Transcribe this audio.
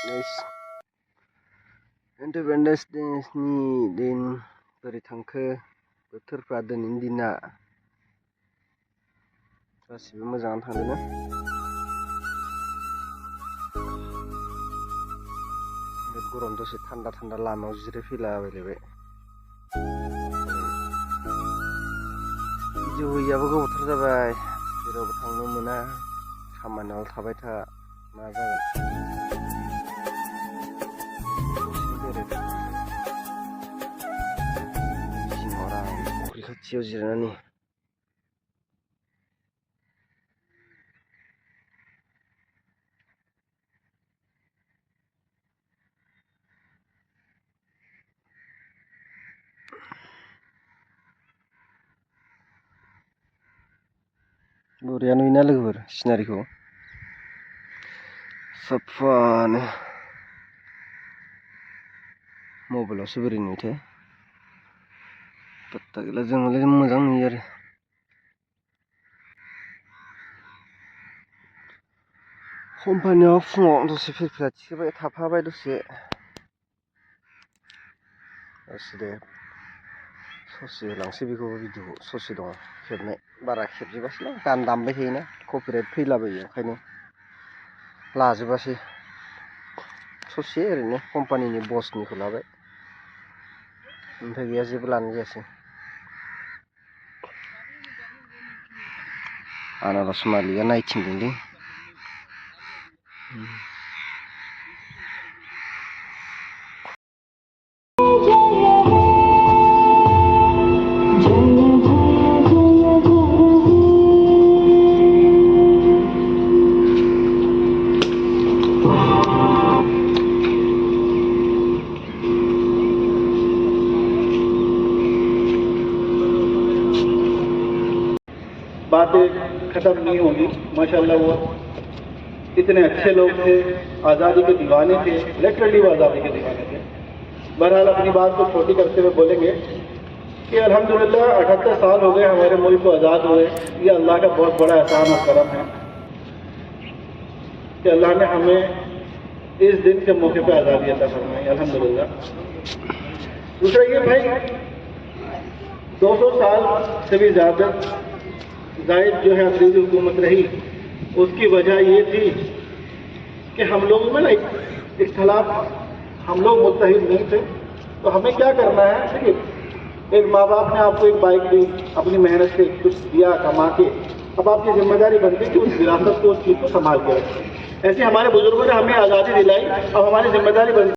Guys, Independence Day-ni din बोरै थांखो बोथोरफ्रा दिनैनि दिना गासिबो मोजाङानो थांदोंना? बिराद गरम दसे थान्दा थान्दा लामायाव जिरायफैलाबायलायबाय। भिडिअ होयैयाबो गोबावथार जाबाय, जेरावबो थांनो मोना, खामानियाव थाबाय था, मा जागोन? फुख्रि खाथियाव जिरायनानै बरिया नुयोना लोगोफोर सिनारिखौ साफानो। मबाइलावसो बोरै नुयोथाय पात्ता गैला, जोंलाय मोजां नुयो आरो। कम्पानियाव फुङाव दसे फैफिला थिखोबाय थाफाबाय दसे दे ससे होलांसै बेखौबो भिडिअखौ ससे दङ खेबनाय, बारा खेबजोबासैना गान दामबाय थायोना कपिराइट फैलाबायो, ओंखायनो लाजोबासै। ससे ओरैनो कम्पानिनि बसनिखौ लाबाय, ओमफ्राय गैया जेबो लानाय जायासै। आनारस मालिकआ नायथिंदोंलै। बातें ख़त्म नहीं होंगी। माशाल्लाह वो इतने अच्छे लोग थे, आज़ादी के दीवाने थे, लिटरली वो आज़ादी के दीवाने थे। बहरहाल अपनी बात को छोटी करते हुए बोलेंगे कि अल्हम्दुलिल्लाह 78 साल हो गए हमारे मुल्क को आज़ाद हुए। ये अल्लाह का बहुत बड़ा एहसान और करम है कि अल्लाह ने हमें इस दिन के मौके पर आज़ादी अता फरमाई, अल्हम्दुलिल्लाह। दूसरा ये भाई 200 साल से भी ज़्यादा जायद जो है अंग्रेजी हुकूमत रही, उसकी वजह ये थी कि हम लोग में ना इख्तलाफ, हम लोग मुत्तहिद नहीं थे। तो हमें क्या करना है, देखिए एक माँ बाप ने आपको एक बाइक दी, अपनी मेहनत से कुछ दिया कमा के, अब आपकी जिम्मेदारी बनती है कि उस विरासत को, उस चीज़ को संभाल के रखें। ऐसे हमारे बुजुर्गों ने हमें आज़ादी दिलाई, अब हमारी जिम्मेदारी बनती